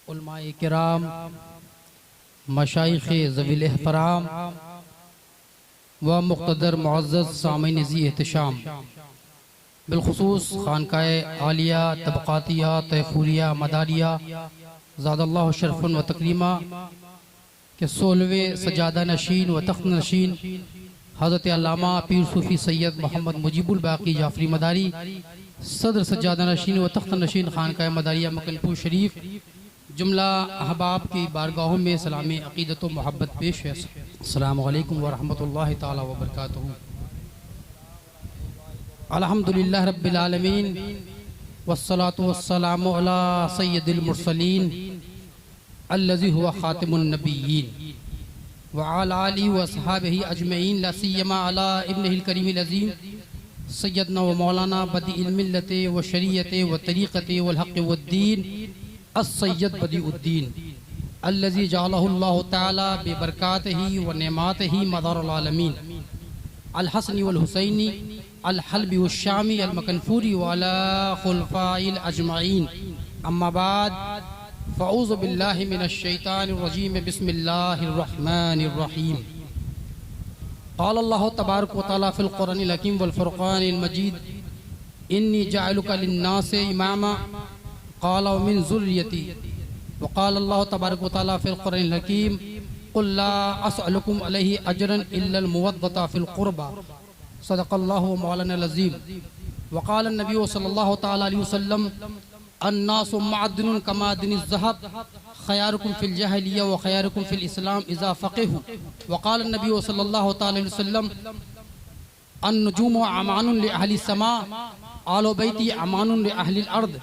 उलमाए किराम, मशाइख़े ज़वील एहतराम व मुक़्तदर मुअज़्ज़ज़ सामीन ज़ी एहतशाम, बिलख़ुसूस खानकाए आलिया तबक़ातिया तहफ़ूरिया मदारिया ज़ादल्लाहु शरफ़न व तकरीमा के 16वें सजादा नशीन व तख्त नशीन हज़रत अल्लामा पीर सूफ़ी सैयद मोहम्मद मुजीबुल बाक़ी जाफ़री मदारी सदर सजादा नशीन व तख्त नशीन खानकाए मदारिया मकनपुर शरीफ जुमला अहबाब की बारगाहों में सलामी अक़ीदत व मोहब्बत पेश है। अस्सलामु अलैकुम व रहमतुल्लाहि ताला व बरकातुहू। अल्हम्दुलिल्लाह रब्बिल आलमीन वस्सलातु वस्सलामु अला सय्यदिल मुरसलीन अल्लज़ी हुवा ख़ातिमुन नबिय्यीन व अला आलिहि व अस्हाबिही अजमईन ला सियमा अला इब्निहिल करीमिल अज़ीम सय्यदना व मौलाना बदीइल मिल्लति व शरीयति व तरीक़ति वल हक़्क़ि वद्दीन अस्सय्यद बदीउद्दीन अल्लज़ी जअलहुल्लाहु तआला बिबरकातिही व नेमातिही मदारुल आलमीन अल हसनी वल हुसैनी अल हल्बी व शामी अल मकनफूरी व अला खुलफाइल अजमईन। अम्मा बाद फ़अऊज़ु बिल्लाहि मिनश शैतानिर रजीम, बिस्मिल्लाहिर रहमानिर रहीम। क़ाल अल्लाहु तबारक व तआला फ़िल क़ुरआनिल हकीम वल फ़ुरक़ानिल मजीद, इन्नी जाइलुका लिन्नासि इमामा क़ाल व मिन ज़ुर्रियती। व क़ाल अल्लाहु तबारक व तआला फ़िल क़ुरआनिल हकीम, क़ुल ला असअलुकुम अलैहि अजरन इल्लल मुवद्दता फ़िल क़ुरबा। सदक़ल्लाहु मौलाना अज़ीम। व क़ाल नबी सल्लल्लाहु तआला अलैहि वसल्लम, अन्नासु मअदनुन कमादिनिज़ ज़हब, ख़यारुकुम फ़िल जाहिलिय्या व ख़यारुकुम फ़िल इस्लाम इज़ा फ़क़िहू। व क़ाल नबी सल्लल्लाहु तआला अलैहि वसल्लम, अन्नुजूमु अमानुन लि अहलिस समा, आलु बैती अमानुन लि अहलिल अर्द।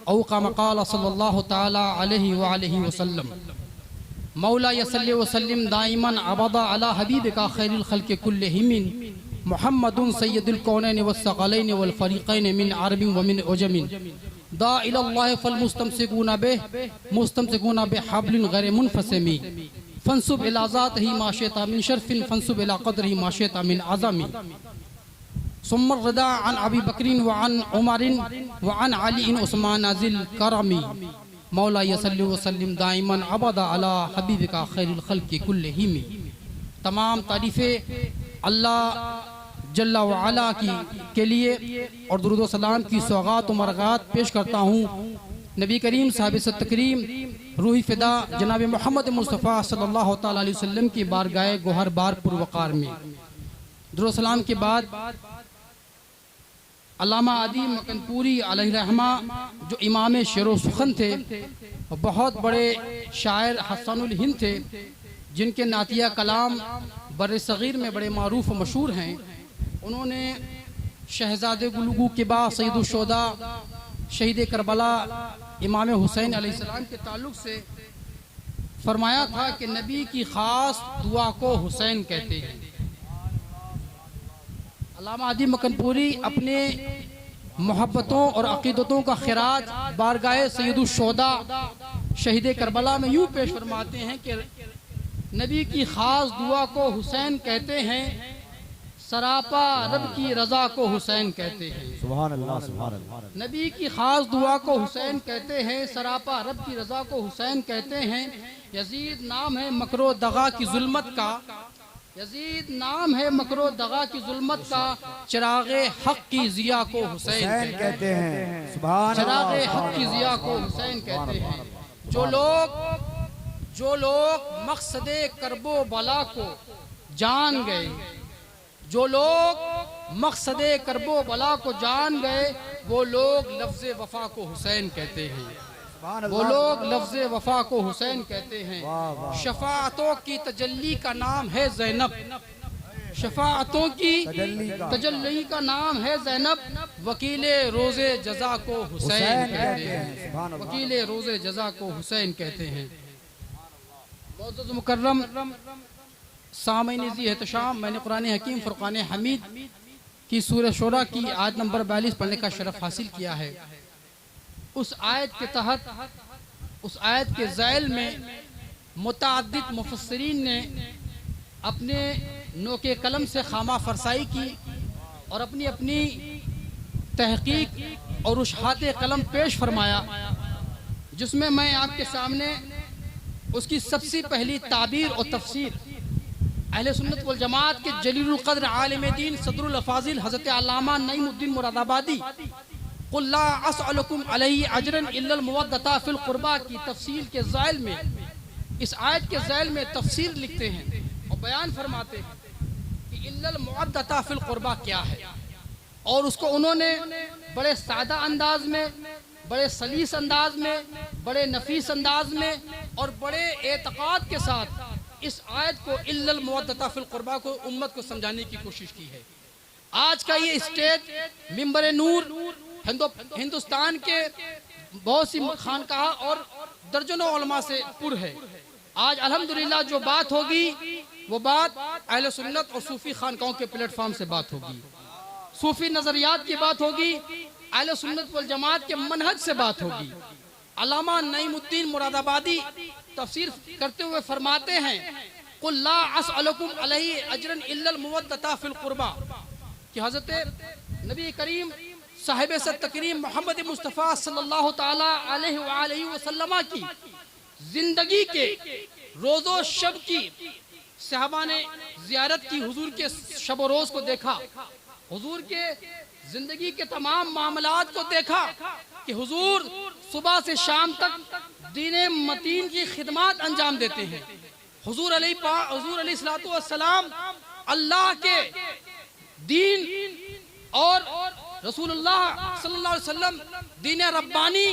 औ कमा क़ाल सल्लल्लाहु तआला अलैहि व आलिहि वसल्लम। मौला यसल्लि व सल्लिम दाइमन अबदा अला हबीबिका खैरिल खल्क़ि कुल्लिहिम मुहम्मदुन सय्यदुल कौनैनि वस्सक़लैनि वल फ़रीक़ैनि मिन अरबिन व मिन उजमिन दा इलल्लाहि फल मुस्तमसिकूना बिहब्लिन गैर मुनफ़सिमी फंसुब इला ज़ातिही मा शिअता मिन शर्फ़िन फंसुब इला क़द्रिही मा शिअता मिन अज़मी। सुम्मा रदा अन अबी बकरिन व अन उमरिन व अन अली उस्मान ज़िल करमी। मौला यसल्लि व सल्लिम दाइमन अबदा अला हबीबिका खैरिल खल्क़ि कुल्लिहिम। तमाम तारीफ़ें अल्लाह जल्ला व अला की के लिए और दुरूद व सलाम की सौगात व मरगात पेश करता हूँ नबी करीम साहिब तकरीम रूही फ़िदा जनाब मोहम्मद मुस्तफ़ा सल्लल्लाहु तआला अलैहि वसल्लम की बारगाह गोहर बार पुरवकार में। दुरूद सलाम के बाद अल्लामा आदि मकनपुरी अलैहि रहमा जो इमाम शेर सुखन थे, बहुत बड़े शायर हसनुल हिंद थे, जिनके नातिया कलाम बर सग़ीर में बड़े मारूफ व मशहूर हैं। उन्होंने शहज़ादे गुलगू के बाद सैयदुल शुहदा शहीद करबला इमाम हुसैन अलैहिस्सलाम के ताल्लुक़ से फरमाया था कि नबी की ख़ास दुआ को हुसैन कहते हैं। अल्लामा आदि मकनपुरी अपने मोहब्बतों और अक़ीदतों का खिराज बारगाह सैयदुल शुहदा शहीद करबला में यूँ पेश फरमाते हैं कि नबी की ख़ास दुआ को हुसैन कहते हैं, सरापा रब की रज़ा को हुसैन कहते हैं। सुभान अल्लाह, सुभान अल्लाह। नबी की ख़ास दुआ को हुसैन कहते हैं, सरापा रब की रज़ा को हुसैन कहते हैं। यजीद नाम है मकरो दगा की जुल्मत का, यजीद नाम है मकरो दगा की जुल्मत का, चिरागे हक की ज़िया को हुसैन कहते हैं। चिरागे हक की ज़िया को हुसैन कहते हैं। जो लोग मकसदे करबो बला को जान गए, जो लोग मकसदे करबो बला को जान गए, वो लोग लफ्ज़ वफ़ा को हुसैन कहते हैं। वो लोग लफ्ज़ वफ़ा को हुसैन कहते हैं। शफ़ाअतों की तजल्ली का नाम है ज़ैनब, शफ़ाअतों की तजल्ली का नाम है ज़ैनब। वकीले रोज़े जज़ा को हुसैन कहते हैं। वकीले रोज़े जज़ा को हुसैन कहते हैं। मुअज़्ज़ज़ मुकर्रम सामीन ज़ी एहतशाम, मैंने कुरान हकीम फ़ुरक़ान हमीद की सूरह शूरा की आयत नंबर 42 पढ़ने का शरफ़ हासिल किया है। उस आयत के तहत, उस आयत के ज़ैल में मुतअद्दिद मुफ़स्सिरीन ने अपने नोके कलम से खामा फरसाई की और अपनी अपनी तहक़ीक़ और उशहाते कलम पेश फरमाया। जिसमें मैं आपके सामने उसकी सबसे पहली ताबीर और तफसीर अहले सुन्नत वल जमात के जलीलुल क़द्र आलिम दीन सदरुल अफाजिल हज़रत अल्लामा नईमुद्दीन मुरादाबादी क़ुल ला असअलुकुम अलैहि अजरन इल्लल मुवद्दता फिल क़ुरबा की तफसील के ज़ैल में, इस आयत के ज़ैल में तफसीर लिखते हैं और बयान फरमाते हैं कि इल्लल मुवद्दता फिल क़ुरबा क्या है। और उसको उन्होंने बड़े सादा अंदाज में, बड़े सलीस अंदाज में, बड़े नफीस अंदाज में और बड़े एतक़ाद के साथ इस आयत को इल्लल मुवद्दता फिल क़ुरबा को उम्मत को समझाने की कोशिश की है। आज का ये स्टेज मिंबर नूर हिंदुस्तान के बहुत सी खानकाह और दर्जनों उलमा से पुर है। आज अल्हम्दुलिल्लाह जो बात होगी वो बात अहले सुन्नत और सूफी खानकाहों के प्लेटफॉर्म से बात होगी, सूफी नजरियात की बात होगी, अहले सुन्नत वल जमात के मनहज से बात होगी। अल्लामा नईमुद्दीन मुरादाबादी तफसीर करते हुए फरमाते हैं कुल ला असअलुकुम अलैहि अजरन इल्लल मुवद्दता फिल क़ुरबा कि हज़रत नबी करीम साहिब तकरीम मोहम्मद मुस्तफ़ा सल्लल्लाहु ताला अलैहि वसल्लम की जिंदगी के रोज़ो शब की सहाबा ने ज़ियारत की, हुजूर के शब रोज़ को देखा, हुजूर के जिंदगी के तमाम मामलात को देखा कि हुजूर सुबह से शाम तक दीने मतीन की खिदमत अंजाम देते हैं। हुजूर अलैहिस्सलातु वस्सलाम अल्लाह के दीन और रसूलुल्लाह सल्लल्लाहु अलैहि वसल्लम दीन रब्बानी,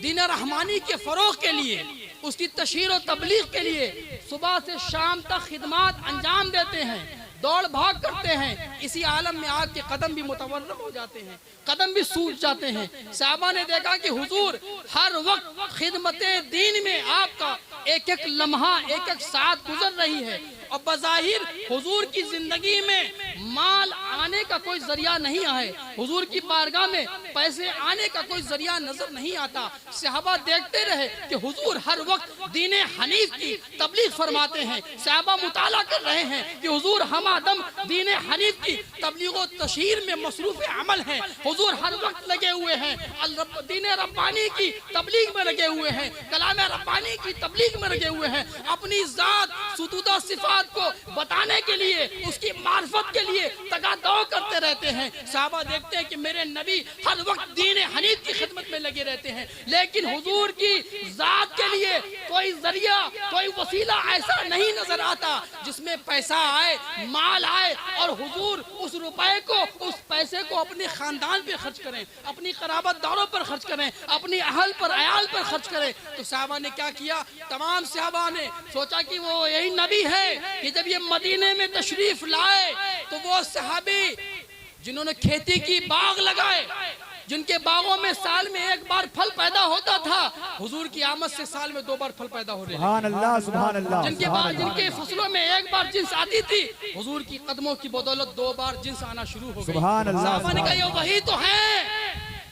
दीन रहमानी के फरोग के लिए, उसकी तशहीर और तबलीग के लिए सुबह से शाम तक खिदमत अंजाम देते हैं, दौड़ भाग करते हैं। इसी आलम में आके कदम भी मुतवर्रम हो जाते हैं, कदम भी सूज जाते हैं। साहबा ने देखा कि हुजूर हर वक्त खिदमते दीन में आपका एक एक लम्हा, एक एक साथ गुजर रही है और बज़ाहिर हुजूर की जिंदगी में माल आने का कोई जरिया नहीं है, हुजूर की बारगाह में पैसे आने का कोई जरिया नजर नहीं आता। सहाबा देखते रहे कि हुजूर हर वक्त दीन हनीफ की तबलीग फरमाते हैं, सहाबा मुताला कर रहे हैं कि हुजूर हम आदम दीन हनीफ की तबलीग और तशहीर में मसरूफ अमल हैं, हुजूर हर वक्त लगे हुए हैं, दीन रब्बानी की तबलीग में लगे हुए हैं, कलाम रब्बानी की तबलीग में लगे हुए हैं। अपनी जात सुतूदा सिफात को बताने के लिए, उसकी मार्फत के लिए तगादौ करते रहते हैं। सहाबा देखते हैं कि मेरे नबी हर वक्त दीन हनीफ की खिदमत में लगे रहते हैं, लेकिन हुजूर की जात के लिए कोई जरिया, कोई वसीला ऐसा नहीं नजर आता जिसमें पैसा आए, माल आए और हुजूर उस रुपए को, उस पैसे को अपने खानदान पे खर्च करें, अपनी कराबतदारों पर खर्च करें, अपनी अहल पर, अयाल पर खर्च करें। तो सहाबा ने क्या किया, तमाम सहाबा ने सोचा कि वो यही नबी है कि जब ये मदीने में तशरीफ लाए तो वो सहाबी जिन्होंने खेती की, बाग लगाए, जिनके बागों में साल में एक बार फल पैदा होता था, हुजूर की आमद से साल में 2 बार फल पैदा हो रहे हैं। सुभान अल्लाह, सुभान अल्लाह। जिनके फसलों में एक बार जिन्स आती थी, हुजूर की कदमों की बदौलत 2 बार जिन्स आना शुरू हो गई। सुभान अल्लाह। साहबा ने कहा ये वही तो है,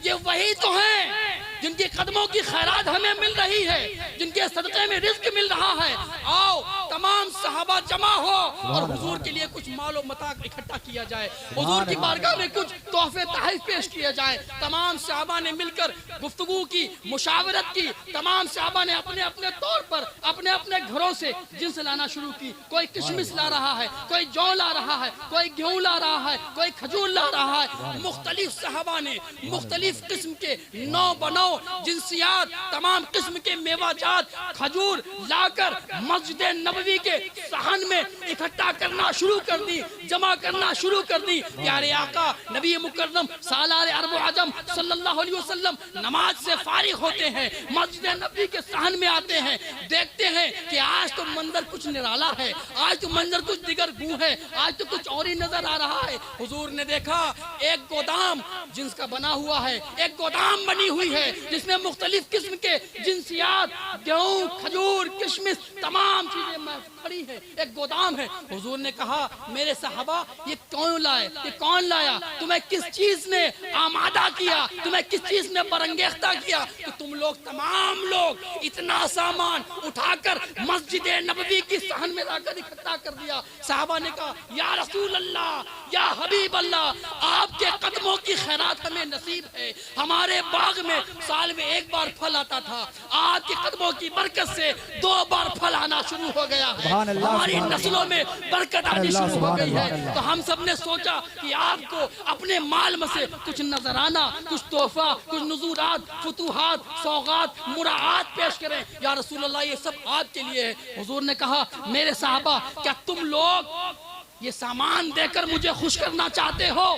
ये वही तो है जिनके कदमों की खैरात हमें मिल रही है, जिनके सदक़े में रिज़्क़ मिल रहा है। आओ तमाम सहाबा जमा हो और हुजूर के लिए कुछ मालो मता इकट्ठा किया जाए, हुजूर की बारगाह में कुछ तोहफे तहफ़ पेश किया जाए। तमाम सहाबा ने मिलकर गुफ्तगू की, मुशावरत की। तमाम सहाबा ने अपने अपने तौर पर अपने अपने घरों से जिन्स लाना शुरू की। कोई किशमिश ला रहा है, कोई जौ ला रहा है, कोई गेहूं ला रहा है, कोई खजूर ला रहा है। मुख्तलिफ सहाबा ने मुख्तलिफ किस्म के नौ बनौ जिनसियात, तमाम किस्म के मेवाजात, खजूर लाकर मस्जिद नबवी के सहन में इकट्ठा करना शुरू कर दी, जमा करना शुरू कर दी। प्यारे आका नबी मुकर्रम सालार अरब आजम सल्लल्लाहु अलैहि वसल्लम नमाज से फारिग होते हैं, मस्जिद नबवी के सहन में आते हैं, देखते हैं कि आज तो मंजर कुछ निराला है, आज तो मंजर कुछ दिगर गू है, आज तो कुछ और ही नजर आ रहा है। हुजूर ने देखा एक गोदाम जिसका बना हुआ है, एक गोदाम बनी हुई है जिसमें मुख्तलिफ किस्म के जिनसियात, गेहूं, खजूर, किशमिश, तमाम चीजें पड़ी है, एक गोदाम है। हुजूर ने कहा मेरे सहाबा ये कौन लाए, ये कौन लाया, तुम्हें किस चीज ने आमादा किया, तुम्हें किस चीज ने बरंगेख्ता किया कि तुम लोग तमाम लोग इतना सामान उठाकर मस्जिद नबवी की सहन में लाकर इकट्ठा कर दिया। सहाबा ने कहा या रसूल अल्लाह, या हबीब अल्लाह, आपके कदमों की खैरात हमें नसीब है। हमारे बाग में साल में एक बार फल आता था, आपके कदमों की बरकत से 2 बार फल आना शुरू हो गया है, हमारी नस्लों में बरकत आनी शुरू हो गई है। तो हम सब ने सोचा कि आपको अपने माल में से कुछ नजराना, कुछ तोहफा, कुछ नुजूरात, फुतूहात, सौगात, मुराआत पेश करें। या रसूल अल्लाह ये सब आपके लिए है। हुजूर ने कहा मेरे साहबा क्या तुम लोग ये सामान देकर मुझे खुश करना चाहते हो?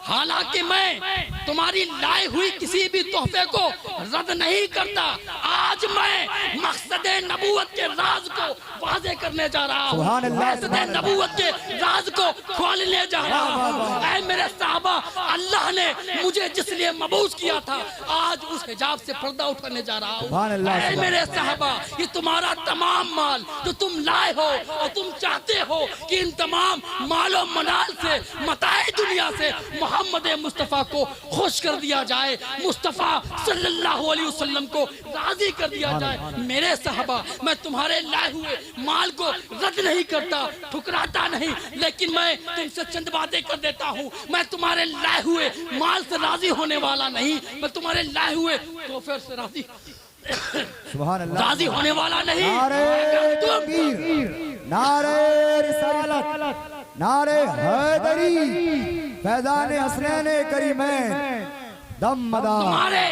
हालांकि मैं तुम्हारी लाई हुई किसी भी तोहफे को रद्द नहीं करता। आज मैं मकसद नबूवत के राज को वाज़े करने जा रहा हूँ, मकसद नबूवत के राज को खोलने जा रहा हूँ। ऐ मेरे साहबा, अल्लाह ने मुझे जिस लिए मबूस किया था आज उस हिजाब से पर्दा उठाने जा रहा हूँ। ऐ मेरे साहबा, ये तुम्हारा तमाम माल जो तुम लाए हो और तुम चाहते हो कि इन तमाम मालो मनाल से, मताए दुनिया से मोहम्मद मुस्तफ़ा को खुश कर दिया जाए, मुस्तफ़ा सल्लल्लाहु अलैहि वसल्लम को राजी कर दिया जाए। मेरे साहबा, मैं तुम्हारे लाए हुए माल को रद्द नहीं करता, ठुकराता नहीं, लेकिन मैं तुमसे चंद बातें कर देता हूँ। मैं तुम्हारे लाए हुए माल से राजी होने वाला नहीं, मैं तुम्हारे लाए हुए तोहफे से राजी होने वाला नहीं। नारे रिसालत, नारे हैदरी, फैज़ान हसनैन करीमैन, दम मदार। तुम्हारे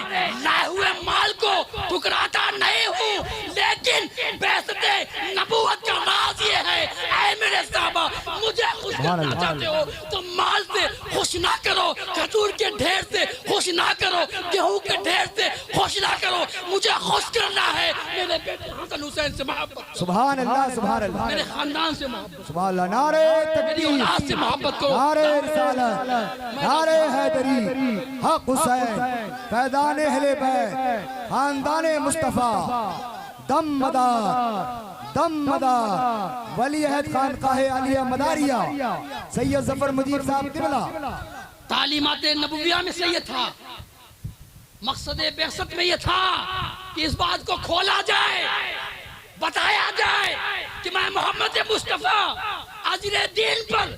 लाए हुए माल को ठुकराता नहीं हूँ, लेकिन बेइज्जती नबूवत का राज ये है। ऐ मेरे साहबा, मुझे खुश करना चाहते हो तो माल से खुश ना करो, खजूर के ढेर से खुश ना करो, गेहूं के ढेर से खुश ना करो, मुझे खुश करना है मेरे बेटे हसन हुसैन से मोहब्बत। सुभान अल्लाह, सुभान अल्लाह। मेरे खानदान से मोहब्बत, सुभान अल्लाह। नारे मेरी औलाद से मोहब्बत करो, नारे रिसालत, नारे हैदरी, हक हुसैन, फैज़ान अहले बैत, खानदान मुस्तफ़ा, दम मदार, दम मदार, वली अहद खानकाहे आलिया मदारिया, सैयद जफर मुजीब साहब तिबला। तालीमात नबुविया में से ये था, मकसद बेअसत में ये था कि इस बात को खोला जाए, बताया जाए कि मैं मोहम्मद मुस्तफ़ा अजरे दीन पर,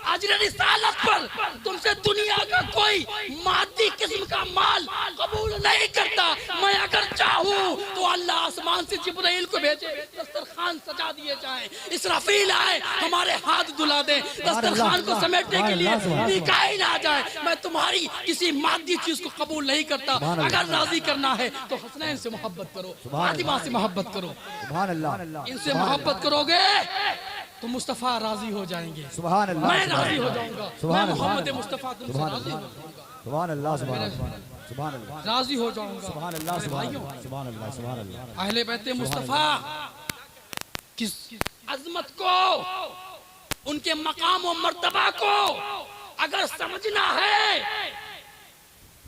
अजरे रिसालत पर तुमसे दुनिया का कोई मादी किस्म का माल कबूल नहीं करता। मैं अगर चाहूँ तो अल्लाह आसमान से जिब्राइल को भेजे, दस्तरखान सजा दिए जाए, इसराफील आए हमारे हाथ धुला दे, दस्तरखान को समेटने के लिए मिकाईल आ जाए। मैं तुम्हारी किसी मादी चीज को कबूल नहीं करता। अगर राजी करना है तो हसनैन से मोहब्बत करो, फातिमा से मोहब्बत करो, इनसे मोहब्बत करोगे तो मुस्तफ़ा राजी हो जाएंगे, सुभान अल्लाह, मैं राजी हो जाऊंगा, मैं मोहम्मद मुस्तफ़ा तुमसे राजी हो जाऊंगा, सुभान अल्लाह, सुभान अल्लाह, सुभान अल्लाह, राजी हो जाऊंगा। सुभान अल्लाह, सुभान अल्लाह, सुभान अल्लाह, सुभान अल्लाह। अहले बैत मुस्तफ़ा किस अजमत को, उनके मकाम और मर्तबा को अगर समझना है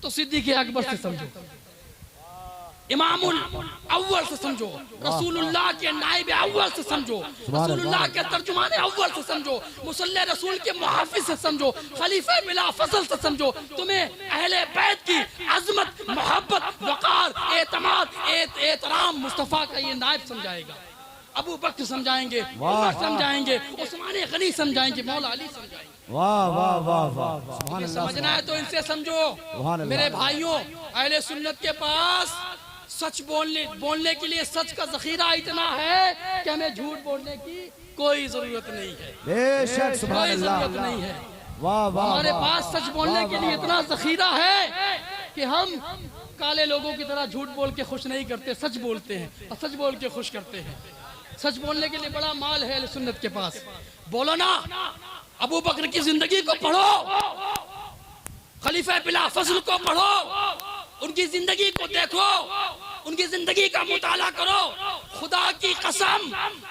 तो सिद्दीक़ अकबर से समझो, इमामुल अव्वल से समझो, रसूलुल्लाह के नाइब अव्वल से समझो, रसूलुल्लाह के तर्जुमान अव्वल से समझो, मुसल्ले रसूल के मुहाफिज से समझो, खलीफा बिला फजल से समझो। तुम्हें अहले बैत की अजमत, मोहब्बत, वक़ार, एतमाद, एहतराम मुस्तफ़ा का ये नाइब समझाएगा। अबू बकर समझाएंगे, उमर समझाएंगे, उस्मान गनी समझाएंगे, मौला अली समझाएंगे। वाह वाह वाह वाह, समझना है तो इनसे समझो। मेरे भाइयों, अहले सुन्नत के पास सच बोलने के लिए सच का जखीरा इतना है कि हमें झूठ बोलने की कोई जरूरत नहीं है, बेशक, सुभान कोई अल्लाह, जरूरत नहीं है। वाह वाह, हमारे पास सच बोलने के लिए इतना जखीरा है कि हम काले लोगों की तरह झूठ बोल के खुश नहीं करते, सच बोलते हैं और सच बोल के खुश करते हैं। सच बोलने के लिए बड़ा माल है अहले सुन्नत के पास। बोलो ना, अबू बकर की जिंदगी को पढ़ो, खलीफा बिला फजल को पढ़ो, उनकी जिंदगी को देखो, उनकी जिंदगी का मुताला करो। खुदा की कसम,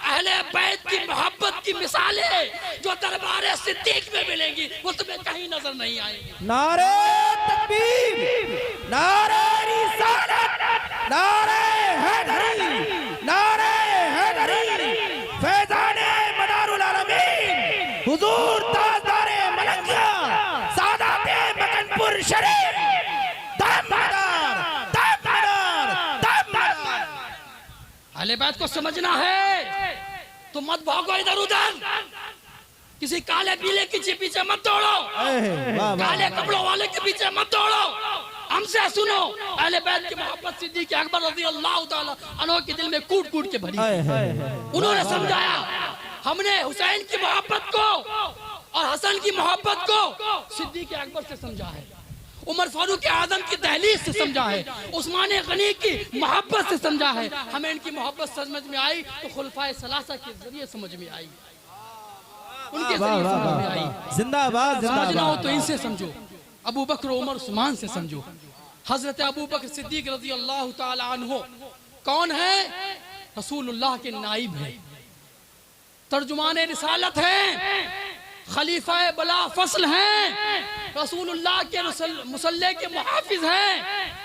अहले बैत की मोहब्बत की मिसालें जो दरबार सिद्दीक में मिलेंगी वो तुम्हें कहीं नजर नहीं आएंगी। नारे तकबीर, नारे रिसालत, नारे हैदरी, नारे हैदरी, फैज़ान अहले बैत को समझना है तो मत भागो इधर उधर, किसी काले पीले के पीछे मत दौड़ो, काले कपड़ों वाले के पीछे मत दौड़ो। हमसे सुनो, अहले बैत की मोहब्बत सिद्दीक़ अकबर रज़ी अल्लाह ताला अन्हु के दिल में कूट कूट के भरी। उन्होंने समझाया, हमने हुसैन की मोहब्बत को और हसन की मोहब्बत को सिद्दीक़ अकबर से समझा है, उमर फारूक आजम की दहलीज से समझा है, उस्मान गनी की मोहब्बत से समझा है। हमें इनकी मोहब्बत समझ में आई तो खुलफाए सलासा के जरिए समझ में आई, उनके जरिए समझ में आई। जिंदाबाद समझना हो तो इनसे समझो, अबू बकर उमर उस्मान से समझो। हजरत अबू बकर सिद्दीक रज़ी अल्लाह ताला अन्हु कौन है? रसूलुल्लाह के नाइब है, तर्जुमान रिसालत है, खलीफा बला फसल हैं, रसूलुल्लाह के मुसल्ले के मुहाफिज हैं।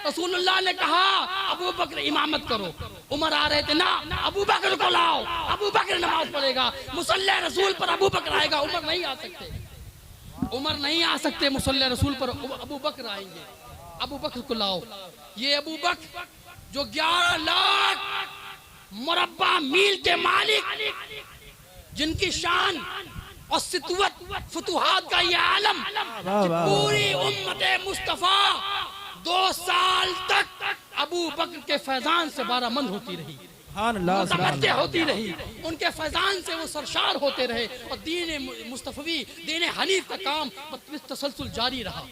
रसूलुल्लाह ने कहा अबू बकर इमामत करो, उमर आ रहे थे ना, अबू बकर को लाओ, अबू बकर नमाज पढ़ेगा, मुसल्ले रसूल पर अबू बकर आएगा, उमर नहीं आ सकते, उमर नहीं आ सकते, मुसल्ले रसूल पर अबू बकर आएंगे, अबू बकर को लाओ। ये अबू बकर जो 11 लाख मुरब्बा मील के मालिक, जिनकी शान और सितवत फतुहात का ये आलम, पूरी उम्मत मुस्तफा 2 साल तक अबू बकर के फैजान से बारामंद होती रही, मुतमत्ते होती रही, उनके फैजान से वो सरशार होते रहे और दीन मुस्तफवी, दीन हनीफ का काम तसलसल जारी रहा।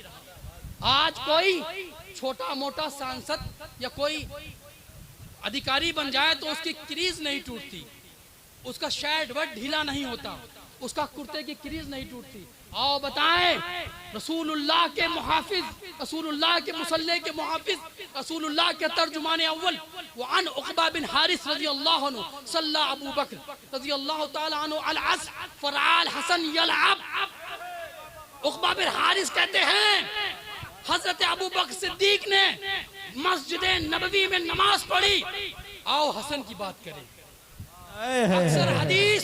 आज कोई छोटा मोटा सांसद या कोई अधिकारी बन जाए तो उसकी क्रीज नहीं टूटती, उसका शर्ट वर्ट ढीला नहीं होता, उसका कुर्ते की क्रीज नहीं टूटती। आओ बताएं, रसूलुल्लाह के मुहाफिज, रसूलुल्लाह के मुसल्ले के मुहाफिज, रसूलुल्लाह के तर्जुमान अव्वल वअन उक़बा बिन हारिस रज़ियल्लाहु अन्हु सल्ला अबू बकर रज़ियल्लाहु ताला अन्हु अल अस्र फरआल हसन यलअब। उक़बा बिन हारिस कहते हैं हजरत अबू बकर सिद्दीक ने मस्जिद नबवी में नमाज पढ़ी। आओ हसन की बात करें। अक्सर हदीस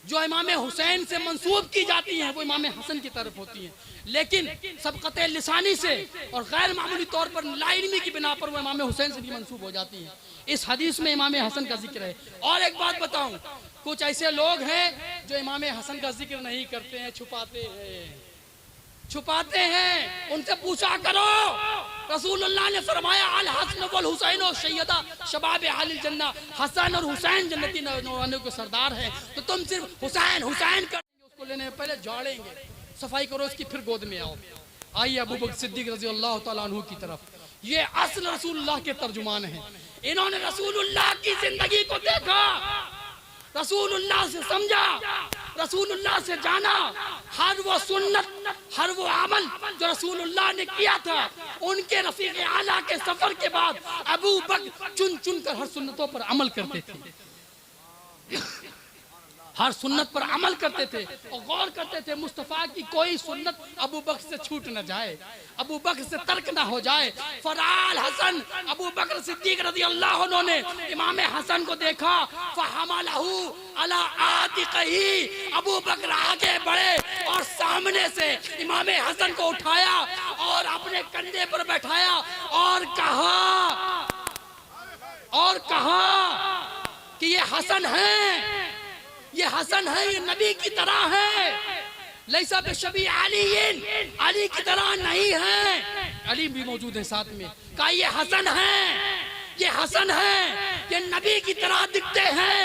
जो इमाम हुसैन से मंसूब की जाती हैं वो इमाम हसन की तरफ होती हैं, लेकिन सबक़त लिसानी से और गैर मामूली तौर पर लाइल्मी की बिना पर वो इमाम हुसैन से भी मंसूब हो जाती हैं। इस हदीस में इमाम हसन का जिक्र है। और एक बात बताऊं, कुछ ऐसे लोग हैं जो इमाम हसन का जिक्र नहीं करते हैं, छुपाते हैं, उनसे पूछा करो। रसूलुल्लाह ने फरमाया अल हसन वल हुसैन सैयदा शबाब अहलिल जन्नह, हसन और हुसैन जन्नती नौजवानों के सरदार हैं, तो तुम सिर्फ हुसैन हुसैन करेंगे, उसको लेने में पहले झाड़ेंगे, सफाई करो उसकी, फिर गोद में आओ। आइए अबू बकर सिद्दीक रज़ी अल्लाह ताला अन्हु की तरफ। ये असल रसूलुल्लाह के तर्जुमान हैं, इन्होंने रसूलुल्लाह की जिंदगी को देखा, रसूलुल्लाह से समझा, रसूलुल्लाह से जाना, हर वो सुन्नत, हर वो अमल जो रसूलुल्लाह ने किया था, उनके रफीक आला के सफर के बाद अबू बकर चुन चुन कर हर सुन्नतों पर अमल करते थे, हर सुन्नत पर अमल करते थे और गौर करते थे मुस्तफ़ा की कोई सुन्नत अबू बकर से छूट न जाए, अबू बकर से तर्क ना हो जाए। फराल हसन अबू बकर सिद्दीक रज़ी अल्लाह अन्हु ने इमाम हसन को देखा, फहमलहु अला आतिक़ही, अबू बकर आगे बढ़े और सामने से इमाम हसन को उठाया और अपने कंधे पर बैठाया और कहा कि ये हसन है, ये हसन है, ये नबी की तरह है, लैसा बिशबी अलीयिन, अली की तरह नहीं है। अली भी मौजूद है साथ में। कहा ये हसन है, ये हसन है, ये नबी की तरह दिखते हैं,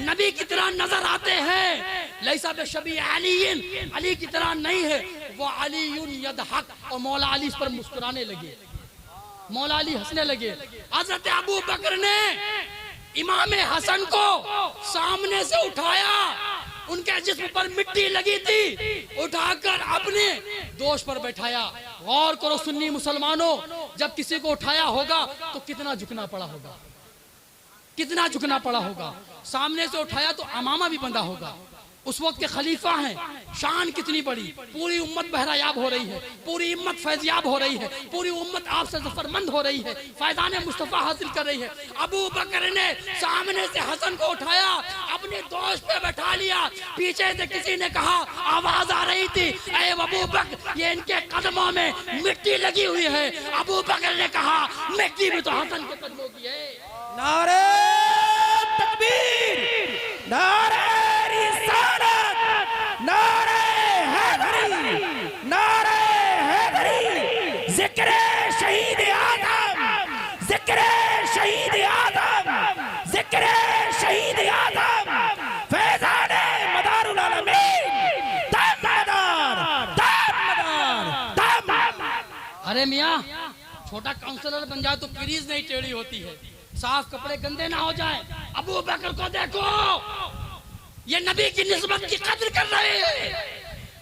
नबी की तरह नजर आते हैं, लैसा बिशबी अलीयिन, अली की तरह नहीं है। वो अलीयुन यदहक, और मौला अली इस पर मुस्कुराने लगे, मौला अली हंसने लगे। हजरत अबू बकर ने इमाम हसन को सामने से उठाया, उनके जिस्म पर मिट्टी लगी थी, उठाकर अपने दोष पर बैठाया। गौर करो सुन्नी मुसलमानों, जब किसी को उठाया होगा तो कितना झुकना पड़ा होगा, कितना झुकना पड़ा होगा। सामने से उठाया तो अमामा भी बंधा होगा, उस वक्त के खलीफा हैं, शान कितनी बड़ी, पूरी उम्मत बहरायाब हो रही है, पूरी उम्मत फैज़याब हो रही है, पूरी उम्मत आपसे ज़फ़रमंद हो रही है, फ़ैज़ान मुस्तफ़ा हासिल कर रही है। अबू बकर ने सामने से हसन को उठाया, अपने दोस्त पे बैठा लिया, पीछे से किसी ने कहा, आवाज़ आ रही थी, ऐ अबू बकर ये इनके कदमों में मिट्टी लगी हुई है। अबू बकर ने कहा मिट्टी भी तो हसन के कदमों की है। नारे जिक्र शहीद आदम, जिक्र शहीद आदम, फैजान मदारुल आलमीन, दम मदार, दम मदार, दम। अरे मियाँ, छोटा काउंसलर बन जाए तो क्रीज नहीं टेढ़ी होती है, साफ कपड़े गंदे ना हो जाए। अबू बकर को देखो, ये नबी की निस्बत की कद्र कर रहे हैं,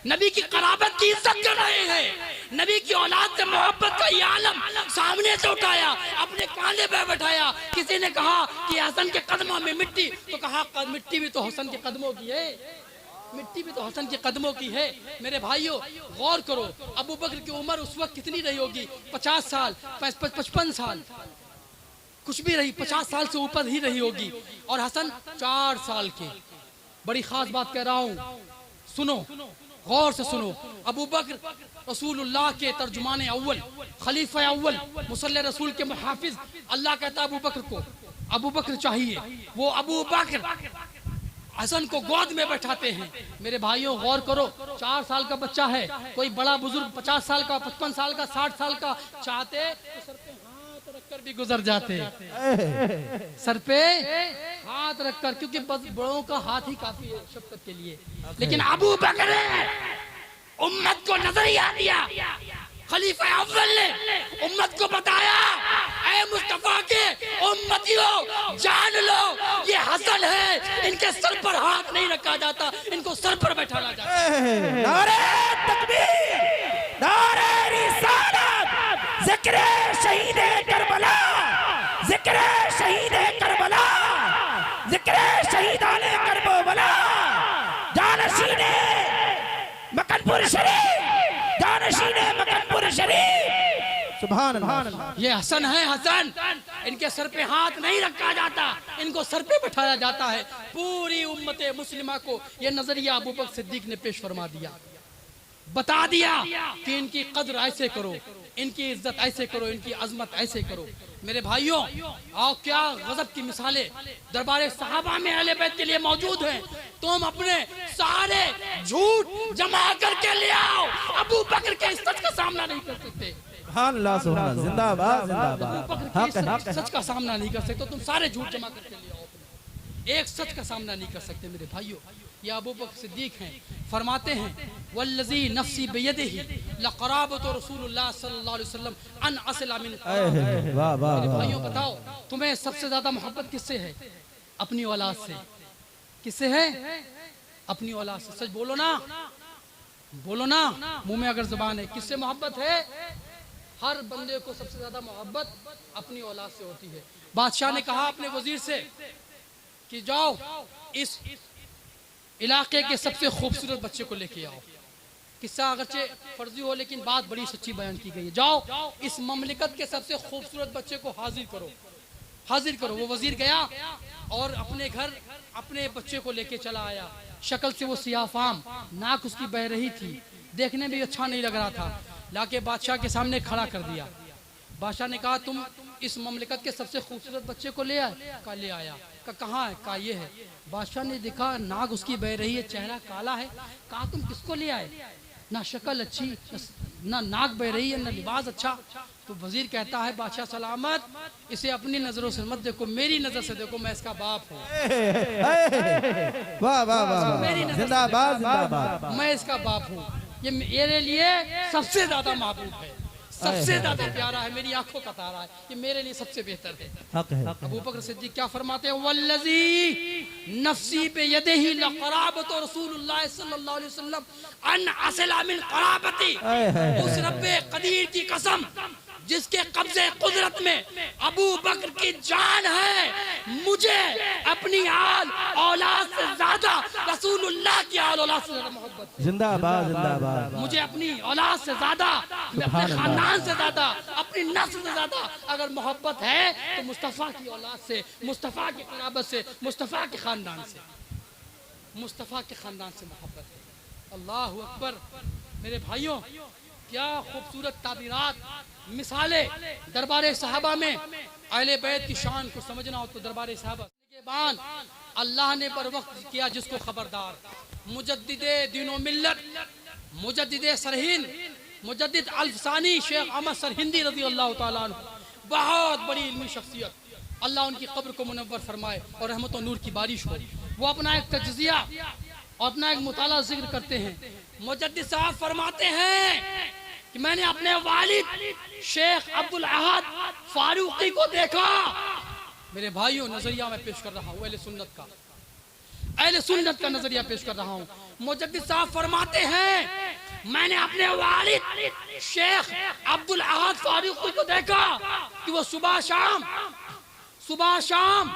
नबी की कराबत की इज्जत कर रहे हैं, नबी की औलाद से मोहब्बत का ये आलम सामने से उठाया, अपने कांधे पे बैठाया। किसी ने कहा कि हसन के कदमों में मिट्टी, तो कहा मिट्टी भी तो हसन के कदमों की है, मिट्टी भी तो हसन के कदमों की है। मेरे भाइयों गौर करो, अबू बकर की उम्र उस वक्त कितनी रही होगी? 50 साल, 55 साल, कुछ भी रही, 50 साल से ऊपर ही रही होगी। और हसन 4 साल के। बड़ी खास बात कह रहा हूँ, सुनो, गौर से सुनो। अबू बकर रसूलुल्लाह के तर्जुमान अव्वल, खलीफा अव्वल, मुसल्ले रसूल के मुहाफिज। अल्लाह कहता है अबू बकर को, अबू बकर चाहिए। वो अबू बकर हसन को गोद में बैठाते हैं। मेरे भाइयों गौर करो, 4 साल का बच्चा है, कोई बड़ा बुजुर्ग 50 साल का, 55 साल का, 60 साल का चाहते तो सर पे हाथ रखकर भी गुजर जाते, सर पे हाथ रखकर, क्योंकि बस बड़ों का हाथ ही काफी है शफकत के लिए। लेकिन अबू बकर ने उम्मत को नजरिया दिया, खलीफा अव्वल ने उम्मत को बताया, ऐ मुस्तफा के उम्मतियों जान लो, ये हसन है, इनके सर पर हाथ नहीं रखा जाता, इनको सर पर बैठाना जाता है। नारे तकबीर, नारे रिसालत, जिक्र शहीद करबला, जिक्र शहीद करबला, जिक्र शहीदाने करबला, जानशीने मकनपुर शरीफ, जानशीने मकनपुर शरीफ। सुभान अल्लाह। ये हसन है, हसन, इनके सर पे हाथ नहीं रखा जाता, इनको सर पे बैठाया जाता है। पूरी उम्मत मुस्लिमा को ये नजरिया अबू बकर सिद्दीक ने पेश फरमा दिया, बता दिया कि इनकी कद्र ऐसे करो, इनकी इज्जत ऐसे करो, इनकी अजमत ऐसे करो। मेरे भाइयों आओ, क्या गजब की मिसालें दरबार सहाबा में अहले बैत के लिए मौजूद हैं। तुम अपने सारे झूठ जमा करके ले आओ, अबू बकर के इस सच का सामना नहीं कर सकते। जिंदाबाद, जिंदाबाद। सच का सामना नहीं कर सकते, तुम सारे झूठ जमा करके ले आओ, एक सच का सामना नहीं कर सकते। मेरे भाइयों ये अबू बकर सिद्दीक हैं, फरमाते हैं वल्लज़ी नफ्सी बियदिही लक़राबतु रसूलुल्लाह सल्लल्लाहु अलैहि वसल्लम अन असला मिन। वाह वाह। मेरे भाइयों बताओ, तुम्हें सबसे ज्यादा मोहब्बत किससे है? अपनी औलाद से। किससे है? अपनी औलाद से। सच बोलो ना, बोलो ना, मुंह में अगर जुबान है। किससे मोहब्बत है? हर बंदे को सबसे ज्यादा मोहब्बत अपनी औलाद से होती है। बादशाह ने कहा अपने वजीर से कि जाओ इस इलाके के सबसे खूबसूरत बच्चे को लेके आओ। किस्सा अगरचे फर्जी हो लेकिन बात बड़ी सच्ची बयान की गई है। जाओ इस ममलिकत के सबसे खूबसूरत बच्चे को हाजिर करो, हाजिर करो। वो वजीर गया और अपने घर अपने बच्चे को लेके चला आया। शक्ल से वो सियाफाम, नाक उसकी बह रही थी, देखने में भी अच्छा नहीं लग रहा था। लाके बादशाह के सामने खड़ा कर दिया। बादशाह ने कहा तुम इस ममलिकत के सबसे खूबसूरत बच्चे को ले आए? कहा ले आया। कहा कहाँ है? कहा ये है। बादशाह ने देखा नाक उसकी बह रही है, चेहरा काला है। कहा तुम किसको ले आए? ना शक्ल अच्छी, ना नाक बह रही है, ना लिबास अच्छा। तो वजीर कहता है बादशाह सलामत, इसे अपनी नजरों से मत देखो, मेरी नजर से देखो, मैं इसका बाप हूँ। वाह वाह वाह, जिंदाबाद जिंदाबाद। मैं इसका बाप हूँ, ये मेरे लिए सबसे ज्यादा महबूब है, सबसे ज्यादा प्यारा है, मेरी आंखों का तारा है, ये मेरे लिए सबसे बेहतर है। हक है। अबू बकर सिद्दीक क्या फरमाते हैं? वल्लज़ी नफ्सी बियदिही लक़राबतु रसूलुल्लाह सल्लल्लाहु अलैहि वसल्लम अन असला मिन क़राबती। उस रब्बे कदीर की कसम जिसके कब्जे कुदरत में अबू बकर की जान है, मुझे अपनी आल औलाद से ज्यादा रसूलुल्लाह की आल औलाद से ज्यादा मोहब्बत। जिंदाबाद जिंदाबाद। मुझे अपनी औलाद से ज्यादा, अपने खानदान से ज्यादा, अपनी नस्ल से ज्यादा अगर मोहब्बत है तो मुस्तफ़ा की औलाद से, मुस्तफ़ा की क़राबत से, मुस्तफ़ा के खानदान से, मुस्तफ़ा के खानदान से मोहब्बत है। अल्लाह अकबर। मेरे भाइयों क्या खूबसूरत ताबीरात, मिसालें दरबार सहाबा में। अहले बैत की शान को समझना हो तो दरबार सहाबा के बाद अल्लाह ने बर वक्त किया जिसको खबरदार। मुजद्दिदे दीनो मिल्लत, मुजद्दिदे सरहिंद, मुजद्दिद अल्फसानी शेख अहमद सरहिंदी रज़ी अल्लाह तआला अन्हु, बहुत बड़ी इल्मी शख्सियत, अल्लाह उनकी कब्र को मुनव्वर फरमाए और रहमत और नूर की बारिश हो। वो अपना एक तज्जिया और अपना एक मुताला जिक्र करते हैं। मुजद्दिद साहब फरमाते हैं कि मैंने अपने वालिद शेख अब्दुल अहद फारूकी को देखा। मेरे भाइयों, नजरिया मैं पेश कर रहा हूँ अहले सुन्नत का नजरिया पेश कर रहा हूँ। मुजद्दिद साहब फरमाते हैं मैंने अपने वालिद शेख अब्दुल अहद फारूकी को देखा कि वो सुबह शाम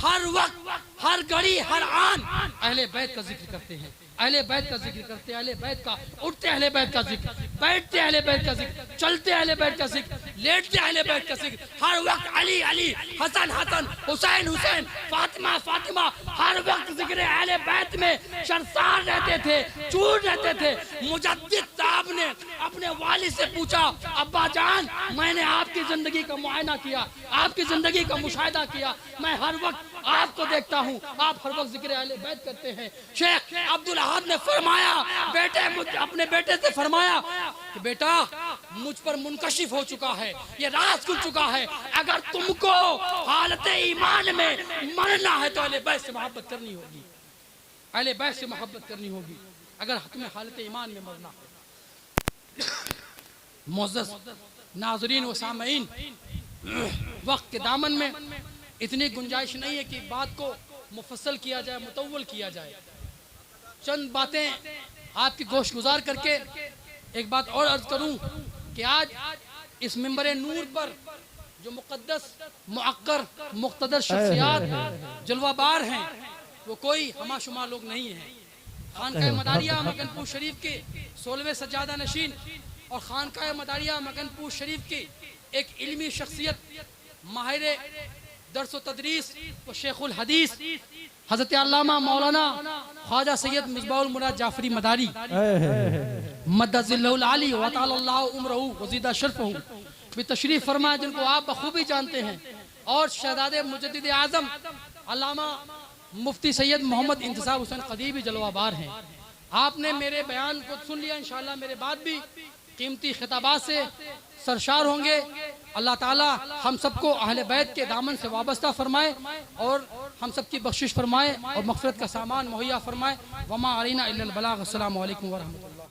हर वक्त हर घड़ी हर आन अहले बैत का जिक्र करते हैं, अहले बैत का जिक्र करते हैं, अहले बैत का उठते अहले बैत का जिक्र, बैठते अहले बैत का जिक्र, चलते अहले बैत का जिक्र, लेटते अहले बैत का जिक्र, हर वक्त अली अली, हसन हसन, हुसैन हुसैन, फातिमा फातिमा, हर वक्त जिक्र अहले बैत में शर्फान रहते थे, चूर रहते थे। मुजद्दिद साहब ने अपने वालिद से पूछा, अब्बा जान मैंने आपकी जिंदगी का मुआयना किया, आपकी जिंदगी का मुशाहिदा किया, मैं हर वक्त आपको देखता हूँ, आप हर वक्त जिक्र अहले बैत करते हैं। शेख अब्दुल अहद ने फरमाया, अपने बेटे से फरमाया कि बेटा मुझ पर मुनकशिफ हो चुका है, ये राज खुल चुका है, अगर तुमको हालत ईमान में मरना है तो अहले बैत से मोहब्बत करनी होगी, अहले बैत से मोहब्बत करनी होगी अगर तुम्हें हालत ईमान में मरना है। मुअज़्ज़ज़ नाज़रीन व सामईन, वक्त के दामन में इतनी गुंजाइश नहीं है कि बात को मुफस्सल किया जाए, मुतव्वल किया जाए। चंद बातें आपकी गोश गुजार करके एक बात और अर्ज करूं कि आज इस मिंबर नूर पर जो मुक़द्दस मुअक्कर मुक़्तदर शख्सियात जलवाबार हैं वो कोई हमाशुमा लोग नहीं हैं। खानकाह मदारिया मगनपुर शरीफ के 16वें सज्जादा नशीन और खानकाह मदारिया मगनपुर शरीफ की एक इल्मी शख्सियत, माहिर दर्स व तदरीस व शेखुल हदीस हज़रत अल्लामा मौलाना ख्वाजा सैयद मिसबाहुल मुराद जाफरी मदारी मद्दज़िल्लहुल आली व तालल्लाहु उम्रहु व ज़ीदा शरफ़हु भी तशरीफ़ फरमाए, जिनको आप बखूबी जानते हैं, और शहज़ादे मुजद्दिद आज़म अल्लामा मुफ्ती सैयद मोहम्मद इंतसाब हुसैन ख़दीबी जलवाबार हैं। आपने मेरे बयान को सुन लिया, इंशाअल्लाह मेरे बाद भी कीमती खिताबात से सरशार होंगे। अल्लाह ताला हम सबको अहले बैत के दामन से वाबस्ता फरमाए और हम सब की बख्शिश फरमाए और मग़फ़िरत का सामान मुहैया फरमाए। वमा अलैना इल्लल बलाग। अस्सलामु अलैकुम व रहमतुल्लाह।